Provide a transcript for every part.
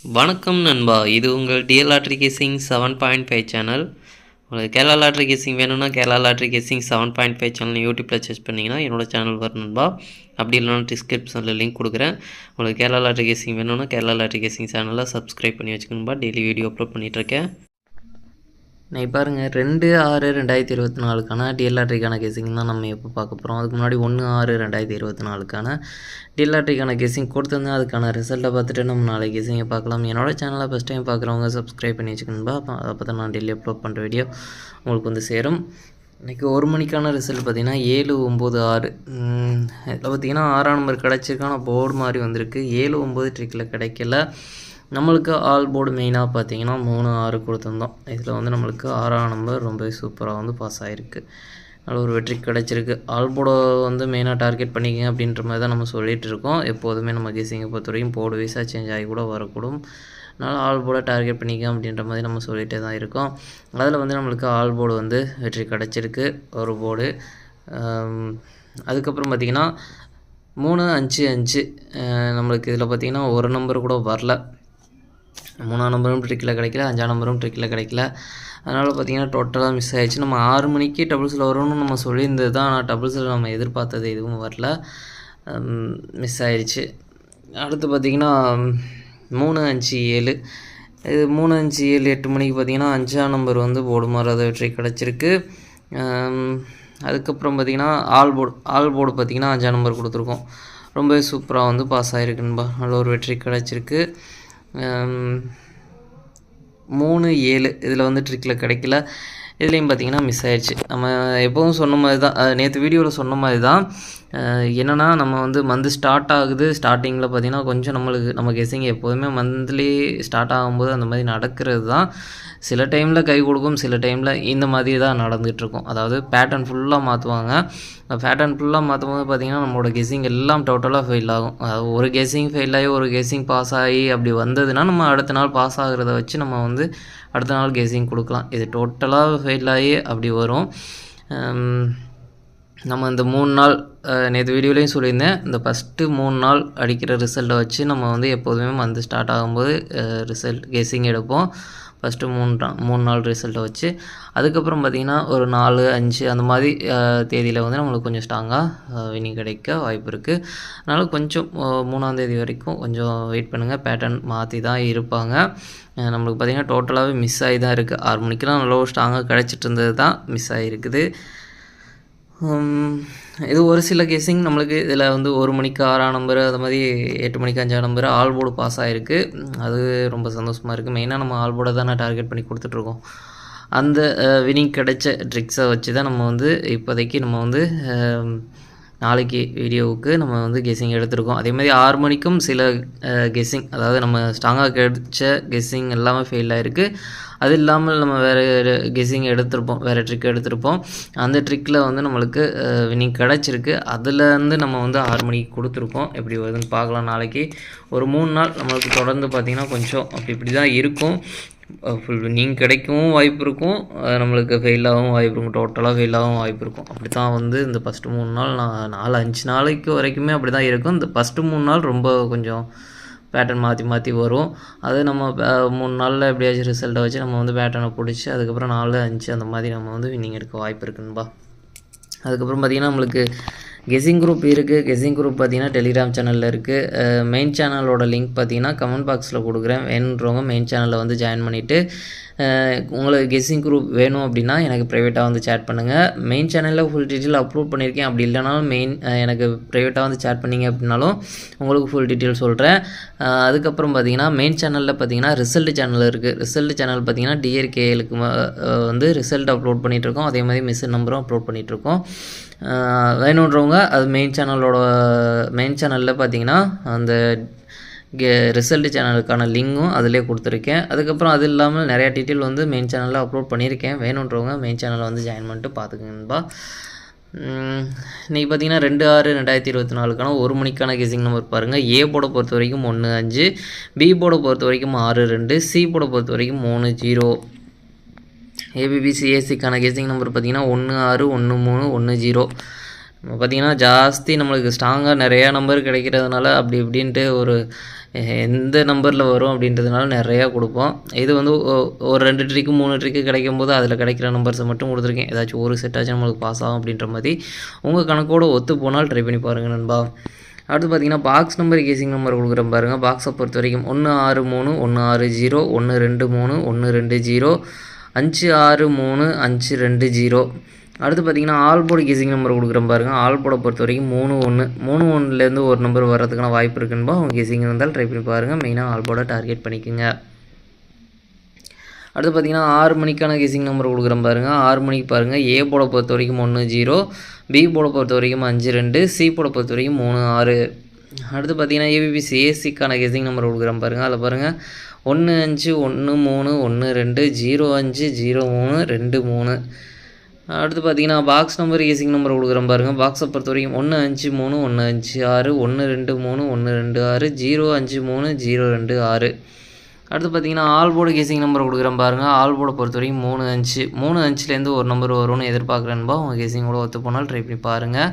வணக்கம் நண்பா, இது உங்கள் டிஎல் லாட்ரி கேசிங் 7.5 சேனல். உங்களுக்கு கேரளா லாட்ரி கேசிங் வேணும்னா கேரளா லாட்ரி கேசிங் 7.5 சேனல் யூடியூப்பில் சர்ச் பண்ணிங்கன்னா என்னோடய சேனல் வரும் நண்பா. அப்படி இல்லைனா டிஸ்கிரிப்ஷனில் லிங்க் கொடுக்குறேன். உங்களுக்கு கேரளா லாட்ரி கேசிங் வேணும்னா கேரளா லாட்ரி கேசிங் சேனலில் சப்ஸ்கிரைப் பண்ணி வச்சுக்கணும்பா. டெய்லி வீடியோ அப்லோட் பண்ணிகிட்ருக்கேன். நான் பாருங்கள் 2/6/2024க்கான டிஎல் லாட்ரிக்கான கேசிங் தான் நம்ம எப்போ பார்க்க போகிறோம். அதுக்கு முன்னாடி 1/6/2024க்கான டிஎல் லாட்ரிக்கான கேசிங் கொடுத்துருந்தேன். அதுக்கான ரிசல்ட்டை பார்த்துட்டு நம்ம நாளைக்கு கேசிங்கை பார்க்கலாம். என்னோடய சேனலை ஃபஸ்ட் டைம் பார்க்குறவங்க சப்ஸ்கிரைப் பண்ணி வச்சுக்கணும்பா. அப்போ தான் நான் டெய்லி அப்லோட் பண்ணுற வீடியோ உங்களுக்கு வந்து சேரும். இன்றைக்கி 1 மணிக்கான ரிசல்ட் பார்த்திங்கன்னா 796. இதில் பார்த்திங்கன்னா 6ஆம் நம்பர் கிடச்சிருக்கான போர்டு மாதிரி வந்திருக்கு. 7-9 ட்ரிக்கில் கிடைக்கல. நம்மளுக்கு ஆல் போர்டு மெயினாக பார்த்தீங்கன்னா 3-6 கொடுத்துருந்தோம். இதில் வந்து நம்மளுக்கு 6ஆம் நம்பர் ரொம்ப சூப்பராக வந்து பாஸ் ஆகிருக்கு. நல்ல ஒரு வெற்றி கிடச்சிருக்கு. ஆல் போர்டை வந்து மெயினாக டார்கெட் பண்ணிக்கங்க அப்படின்ற மாதிரி தான் நம்ம சொல்லிகிட்டு இருக்கோம். எப்போதுமே நம்ம கெஸிங்கை பொறுத்த வரைக்கும் போர்டு வைஸாக சேஞ்ச் ஆகி கூட வரக்கூடும். அதனால் ஆல் போர்டை டார்கெட் பண்ணிக்க அப்படின்ற மாதிரி நம்ம சொல்லிகிட்டே தான் இருக்கோம். அதில் வந்து நம்மளுக்கு ஆல் போர்டு வந்து வெற்றி கிடச்சிருக்கு ஒரு போர்டு. அதுக்கப்புறம் பார்த்திங்கன்னா 3-5-5 நம்மளுக்கு இதில் பார்த்திங்கன்னா ஒரு நம்பர் கூட வரல. 3ஆம் நம்பரும் ட்ரிக்கில் கிடைக்கல, 5ஆம் நம்பரும் ட்ரிக்கில் கிடைக்கல. அதனால் பார்த்திங்கன்னா டோட்டலாக மிஸ் ஆகிடுச்சு. நம்ம 6 மணிக்கு டபுள்ஸில் வரும்னு நம்ம சொல்லியிருந்தது தான். ஆனால் டபுள்ஸில் நம்ம எதிர்பார்த்தது எதுவும் வரல, மிஸ் ஆகிடுச்சு. அடுத்து பார்த்திங்கன்னா 3-5-7 இது 3-5-7 8 மணிக்கு பார்த்திங்கன்னா 5ஆம் நம்பர் வந்து போர்டு மாறாத வெற்றி கிடச்சிருக்கு. அதுக்கப்புறம் பார்த்திங்கன்னா ஆல் போர்டு பார்த்திங்கன்னா 5ஆம் நம்பர் கொடுத்துருக்கோம். ரொம்ப சூப்பராக வந்து பாஸ் ஆகிருக்குன்பா. நல்ல ஒரு வெற்றி கிடச்சிருக்கு. 3-7 இதில் வந்து ட்ரிக்கில் கிடைக்கல. இதுலேயும் பார்த்திங்கன்னா மிஸ் ஆயிடுச்சு. நம்ம எப்போவும் சொன்ன மாதிரி தான், நேற்று வீடியோவில் சொன்ன மாதிரி தான். என்னென்னா நம்ம வந்து மந்த் ஸ்டார்ட் ஆகுது. ஸ்டார்டிங்கில் பார்த்திங்கன்னா கொஞ்சம் நம்ம கெஸிங் எப்போதுமே மந்த்லி ஸ்டார்ட் ஆகும்போது அந்த மாதிரி நடக்கிறது தான். சில டைமில் கை கொடுக்கும், சில டைமில் இந்த மாதிரி தான் நடந்துகிட்ருக்கும். அதாவது பேட்டர்ன் ஃபுல்லாக மாற்றுவாங்க. பேட்டர்ன் ஃபுல்லாக மாற்றும் போது பார்த்திங்கன்னா நம்மளோட கெஸிங் எல்லாம் டோட்டலாக ஃபெயில் ஆகும். அதாவது ஒரு கெஸிங் ஃபெயில் ஆகி ஒரு கெஸிங் பாஸ் ஆகி அப்படி வந்ததுன்னா நம்ம அடுத்த நாள் பாஸ் ஆகிறத வச்சு நம்ம வந்து அடுத்த நாள் கெஸிங் கொடுக்கலாம். இது டோட்டலாக ஃபெயில் ஆகி அப்படி வரும். நம்ம இந்த 3 நாள் நேற்று வீடியோலையும் சொல்லியிருந்தேன். இந்த ஃபஸ்ட்டு 3 நாள் அடிக்கிற ரிசல்ட்டை வச்சு நம்ம வந்து எப்போதுமே மந்த் ஸ்டார்ட் ஆகும்போது ரிசல்ட் கெஸிங் எடுப்போம். ஃபஸ்ட்டு 3 நாள் ரிசல்ட்டை வச்சு அதுக்கப்புறம் பார்த்திங்கன்னா ஒரு 4-5 அந்த மாதிரி தேதியில் வந்து நம்மளுக்கு கொஞ்சம் ஸ்ட்ராங்காக வினிங் கிடைக்க வாய்ப்பு இருக்குது. அதனால் கொஞ்சம் 3ஆம் தேதி வரைக்கும் கொஞ்சம் வெயிட் பண்ணுங்கள். பேட்டர்ன் மாற்றி தான் இருப்பாங்க. நம்மளுக்கு பார்த்திங்கன்னா டோட்டலாகவே மிஸ் ஆகி தான் இருக்குது. 6 மணிக்கெலாம் நல்லா ஸ்ட்ராங்காக கிடச்சிட்டு இருந்தது தான் மிஸ் ஆகிருக்குது. இது ஒரு சில கேஸிங் நம்மளுக்கு இதில் வந்து 1 மணிக்கு 6ஆம் நம்பர், அது மாதிரி 8 மணிக்கு 5ஆம் நம்பர் ஆல் போர்டு பாஸ் ஆகிருக்கு. அது ரொம்ப சந்தோஷமாக இருக்குது. மெயினாக நம்ம ஆல் போர்டை தான் டார்கெட் பண்ணி கொடுத்துட்ருக்கோம். அந்த வினிங் கிடைச்ச ட்ரிக்ஸை வச்சு தான் நம்ம வந்து இப்போதைக்கு நம்ம வந்து நாளைக்கு வீடியோவுக்கு நம்ம வந்து கெஸ்ஸிங் எடுத்திருக்கோம். அதேமாதிரி 6 மணிக்கும் சில கெஸ்ஸிங், அதாவது நம்ம ஸ்ட்ராங்காக கிடைச்ச கெஸ்ஸிங் எல்லாமே ஃபெயில் ஆகிருக்கு. அது இல்லாமல் நம்ம வேறு கெஸ்ஸிங் எடுத்திருப்போம், வேறு ட்ரிக் எடுத்திருப்போம். அந்த ட்ரிக்கில் வந்து நம்மளுக்கு வினிங் கிடச்சிருக்கு. அதுலேருந்து நம்ம வந்து 6 மணிக்கு கொடுத்துருக்கோம். எப்படி வருதுன்னு பார்க்கலாம். நாளைக்கு ஒரு 3 நாள் நம்மளுக்கு தொடர்ந்து பார்த்திங்கன்னா கொஞ்சம் இப்படி தான் இருக்கும். ஃபுல் வின்னிங் கிடைக்கவும் வாய்ப்பு இருக்கும், நம்மளுக்கு ஃபெயிலாகவும் வாய்ப்பு இருக்கும், டோட்டலாக ஃபெயிலாகவும் வாய்ப்பு இருக்கும். அப்படி தான் வந்து இந்த ஃபஸ்ட்டு 3 நாள் 4-5 நாளைக்கு வரைக்குமே அப்படி தான் இருக்கும். இந்த ஃபஸ்ட்டு 3 நாள் ரொம்ப கொஞ்சம் பேட்டர்ன் மாற்றி வரும். அது நம்ம 3 நாளில் எப்படியாச்சும் ரிசல்ட்டை வச்சு நம்ம வந்து பேட்டர்னை பிடிச்சி அதுக்கப்புறம் 4-5 அந்த மாதிரி நம்ம வந்து வின்னிங் எடுக்க வாய்ப்பு இருக்குன்பா. அதுக்கப்புறம் பார்த்திங்கன்னா நம்மளுக்கு கெஸிங் குரூப் இருக்குது. கெஸிங் குரூப் பார்த்திங்கன்னா டெலிகிராம் சேனலில் இருக்குது. மெயின் சேனலோட லிங்க் பார்த்திங்கன்னா கமெண்ட் பாக்ஸில் கொடுக்குறேன். வேணுன்றவங்க மெயின் சேனலில் வந்து ஜாயின் பண்ணிவிட்டு உங்களுக்கு கெஸிங் குரூப் வேணும் அப்படின்னா எனக்கு ப்ரைவேட்டாக வந்து சேட் பண்ணுங்கள். மெயின் சேனலில் ஃபுல் டீட்டெயில் அப்லோட் பண்ணியிருக்கேன். அப்படி இல்லைனாலும் எனக்கு ப்ரைவேட்டாக வந்து சேட் பண்ணிங்க அப்படின்னாலும் உங்களுக்கு ஃபுல் டீட்டெயில் சொல்கிறேன். அதுக்கப்புறம் பார்த்திங்கன்னா மெயின் சேனலில் பார்த்திங்கன்னா ரிசல்ட் சேனல் இருக்குது. ரிசல்ட் சேனல் பார்த்திங்கன்னா டிஆர்கேஎலுக்கு வந்து ரிசல்ட் அப்லோட் பண்ணிகிட்ருக்கோம். அதே மாதிரி மிஸ் நம்பரும் அப்லோட் பண்ணிகிட்ருக்கோம். வேணுன்றவங்க அது மெயின் சேனலில் பார்த்திங்கன்னா அந்த ரிசல்ட் சேனலுக்கான லிங்கும் அதிலே கொடுத்துருக்கேன். அதுக்கப்புறம் அது இல்லாமல் நிறையா டீட்டெயில் வந்து மெயின் சேனலில் அப்லோட் பண்ணியிருக்கேன். வேணுன்றவங்க மெயின் சேனலில் வந்து ஜாயின் பண்ணிட்டு பார்த்துக்கங்கன்பா. இன்றைக்கி பார்த்திங்கன்னா 2/6/2024க்கான 1 மணிக்கான கெஸிங் நம்பர் பாருங்கள். ஏ போர்டை பொறுத்த வரைக்கும் 1-5, பி போர்டை பொறுத்த வரைக்கும் 6-2, சி போர்டை பொறுத்த வரைக்கும் 3-0. ஏபிபிசிஏசிக்கான கெஸிங் நம்பர் பார்த்திங்கன்னா 1-6, 1-3, 1-0. பார்த்திங்கன்னா ஜாஸ்தி நம்மளுக்கு ஸ்ட்ராங்காக நிறையா நம்பர் கிடைக்கிறதுனால அப்படி இப்படின்ட்டு ஒரு எந்த நம்பரில் வரும் அப்படின்றதுனால நிறையா கொடுப்போம். இது வந்து ஒரு 2 ட்ரிக்கு 3 ட்ரிக்கு கிடைக்கும் போது அதில் கிடைக்கிற நம்பர்ஸை மட்டும் கொடுத்துருக்கேன். ஏதாச்சும் ஒரு செட்டாச்சும் நம்மளுக்கு பாஸ் ஆகும் அப்படின்ற மாதிரி உங்கள் கணக்கோடு ஒத்து போனால் ட்ரை பண்ணி பாருங்கள் நண்பா. அடுத்து பார்த்திங்கன்னா பாக்ஸ் நம்பர் கேசிங் நம்பர் கொடுக்குறேன் பாருங்கள். பாக்ஸை பொறுத்த வரைக்கும் 163 160 123 120 563 520. அடுத்து பார்த்திங்கன்னா ஆல் போர்டு கேசிங் நம்பர் கொடுக்குறேன் பாருங்கள். ஆல் போர்டை பொறுத்த வரைக்கும் 31 ஒரு நம்பர் வர்றதுக்கான வாய்ப்பு இருக்குன்பா. அவங்க கேசிங் இருந்தால் ட்ரை பண்ணி பாருங்கள். மெயினாக ஆல் போர்டை டார்கெட் பண்ணிக்கோங்க. அடுத்து பார்த்திங்கன்னா 6 மணிக்கான கேசிங் நம்பர் கொடுக்குறேன் பாருங்கள். 6 மணிக்கு பாருங்கள். ஏ போர்டை பொறுத்த வரைக்கும் 10, பி போர்டை பொறுத்த வரைக்கும் 52, சி போர்டை பொறுத்த வரைக்கும் 36. அடுத்து பார்த்திங்கன்னா ஏபிபிசி ஏசிக்கான கேசிங் நம்பர் கொடுக்குறேன் பாருங்கள். அதில் பாருங்கள் 15 13 12 05 03 23. அடுத்து பார்த்திங்கன்னா பாக்ஸ் நம்பர் கேசிங் நம்பர் கொடுக்குறேன் பாருங்கள். பாக்ஸை பொறுத்த வரைக்கும் 153 156 123 126 053 026. அடுத்து பார்த்திங்கன்னா ஆல் போர்டு கேசிங் நம்பர் கொடுக்குறேன் பாருங்கள். ஆல் போர்டை பொறுத்த வரைக்கும் 3 5 ஒரு நம்பர் வரும்னு எதிர்பார்க்குறேன்பா. உங்கள் கேசிங்கோட ஒத்து போனால் ட்ரை பண்ணி பாருங்கள்.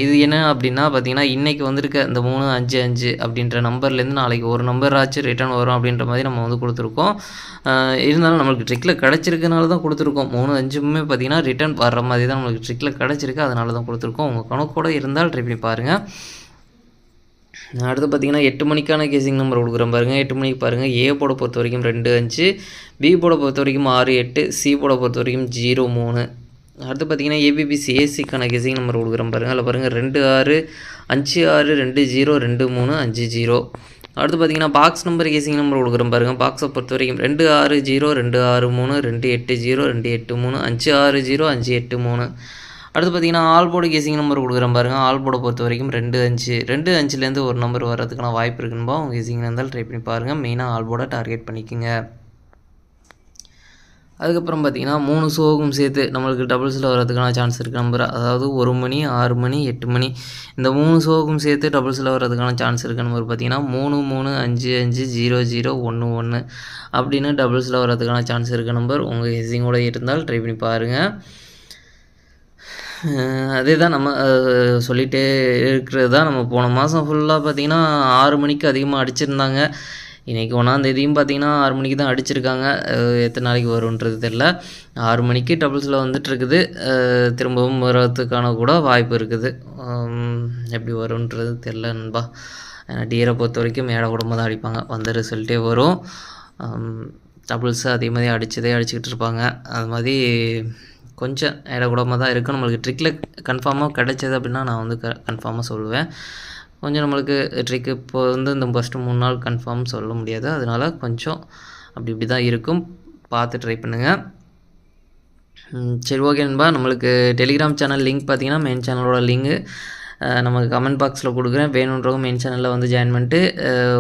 இது என்ன அப்படின்னா பார்த்திங்கன்னா இன்றைக்கி வந்திருக்க இந்த 3 5 5 அப்படின்ற நம்பர்லேருந்து நாளைக்கு ஒரு நம்பர் ஆச்சு ரிட்டர்ன் வரும் அப்படின்ற மாதிரி நம்ம வந்து கொடுத்துருக்கோம். இருந்தாலும் நம்மளுக்கு ட்ரிக்கில் கிடச்சிருக்கனால தான் கொடுத்துருக்கோம். 3 5மே பார்த்திங்கன்னா ரிட்டர்ன் வர்ற மாதிரி தான் நம்மளுக்கு ட்ரிக்கில் கிடச்சிருக்கு, அதனால தான் கொடுத்துருக்கோம். உங்கள் கணக்கோடு இருந்தால் ட்ரை பண்ணி பாருங்கள். அடுத்து பார்த்திங்கன்னா 8 மணிக்கான கேசிங் நம்பர் கொடுக்குறேன் பாருங்கள். 8 மணிக்கு பாருங்கள். ஏ போர்டை பொறுத்த வரைக்கும் 2 5, பி போர்டை பொறுத்த வரைக்கும் 6 8, சி போர்டை பொறுத்த வரைக்கும் 0 3. அடுத்து பார்த்திங்கன்னா ஏபிபிசி ஏசிக்கான கேசிங் நம்பர் கொடுக்குறேன் பாருங்கள். அதில் பாருங்கள் 2 6 5 6 2 0 2 3 5 0. அடுத்து பார்த்திங்கன்னா பாக்ஸ் நம்பர் கேசிங் நம்பர் கொடுக்குறேன் பாருங்கள். பாக்ஸை பொறுத்த வரைக்கும் 2 6 0 2 6 3 2 8 0 2 8 3 5 6 0 5 8 3. அடுத்து பார்த்திங்கன்னா ஆல் போர்டு கேசிங் நம்பர் கொடுக்குறேன் பாருங்கள். ஆல் போர்டை பொறுத்த வரைக்கும் 2 5 ஒரு நம்பர் வர்றதுக்கான வாய்ப்பு இருக்குன்பா. உங்கள் கேசிங் இருந்தால் ட்ரை பண்ணி பாருங்கள். மெயினாக ஆல் போர்டை டார்கெட் பண்ணிக்கோங்க. அதுக்கப்புறம் பார்த்திங்கன்னா 3 ஷோவும் சேர்த்து நம்மளுக்கு டபுள்ஸில் வர்றதுக்கான சான்ஸ் இருக்குது நம்பர். அதாவது 1 மணி 6 மணி 8 மணி இந்த 3 ஷோவும் சேர்த்து டபுள்ஸில் வர்றதுக்கான சான்ஸ் இருக்குது நம்பர் பார்த்திங்கன்னா 3 3 5 5 0 0 1 1 அப்படின்னு டபுள்ஸில் வர்றதுக்கான சான்ஸ் இருக்குது நம்பர். உங்கள் கேசிங்கோட இருந்தால் ட்ரை பண்ணி பாருங்கள். அதே தான் நம்ம சொல்லிகிட்டே இருக்கிறது தான். நம்ம போன மாதம் ஃபுல்லாக பார்த்திங்கன்னா 6 மணிக்கு அதிகமாக அடிச்சிருந்தாங்க. இன்றைக்கி 1ஆந்தேதியும் பார்த்திங்கன்னா 6 மணிக்கு தான் அடிச்சிருக்காங்க. எத்தனை நாளைக்கு வரும்ன்றது தெரில. 6 மணிக்கு டபுள்ஸில் வந்துட்டுருக்குது. திரும்பவும் வர்றதுக்கான கூட வாய்ப்பு இருக்குது. எப்படி வரும்ன்றது தெரில நண்பா. டியரை பொறுத்த வரைக்கும் மேடை கூடமாக தான் அடிப்பாங்க. வந்த ரிசல்ட்டே வரும். டபுள்ஸு அதே மாதிரி அடிச்சுக்கிட்டு இருப்பாங்க. அது மாதிரி கொஞ்சம் இடக்கூடமாக தான் இருக்கும். நம்மளுக்கு ட்ரிக்கில் கன்ஃபார்மாக கிடைச்சது அப்படின்னா நான் வந்து கன்ஃபார்மாக சொல்லுவேன். கொஞ்சம் நம்மளுக்கு ட்ரிக்கு இப்போ வந்து இந்த ஃபஸ்ட்டு 3 நாள் கன்ஃபார்ம் சொல்ல முடியாது. அதனால் கொஞ்சம் இப்படி தான் இருக்கும். பார்த்து ட்ரை பண்ணுங்கள். சரி ஓகே நண்பா. நம்மளுக்கு டெலிகிராம் சேனல் லிங்க் பார்த்திங்கன்னா மெயின் சேனலோட லிங்கு நமக்கு கமெண்ட் பாக்ஸில் கொடுக்குறேன். வேணுன்றவங்க மெயின் சேனலில் வந்து ஜாயின் பண்ணிட்டு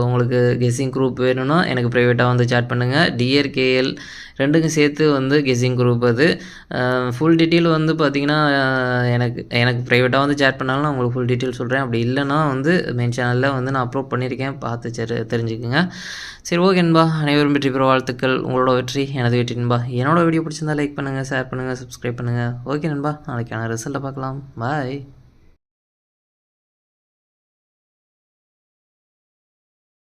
உங்களுக்கு கெஸ்ஸிங் குரூப் வேணும்னா எனக்கு ப்ரைவேட்டாக வந்து சேட் பண்ணுங்கள். டிஆர்கேஎல் ரெண்டுக்கும் சேர்த்து வந்து கெஸ்ஸிங் குரூப் அது. ஃபுல் டீட்டெயில் வந்து பார்த்திங்கன்னா எனக்கு ப்ரைவேட்டாக வந்து சேட் பண்ணாலும் நான் உங்களுக்கு ஃபுல் டீட்டெயில் சொல்கிறேன். அப்படி இல்லைனா வந்து மெயின் சேனலில் வந்து நான் அப்லோட் பண்ணியிருக்கேன். பார்த்து தெரிஞ்சுக்குங்க. சரி ஓகே நண்பா. அனைவரும் வெற்றி பெற வாழ்த்துக்கள். உங்களோட வெற்றி எனது வெற்றி நண்பா. என்னோட வீடியோ பிடிச்சிருந்தா லைக் பண்ணுங்கள், ஷேர் பண்ணுங்கள், சப்ஸ்கிரைப் பண்ணுங்கள். ஓகே நண்பா. நாளைக்கான ரிசல்ட்டை பார்க்கலாம். பாய்.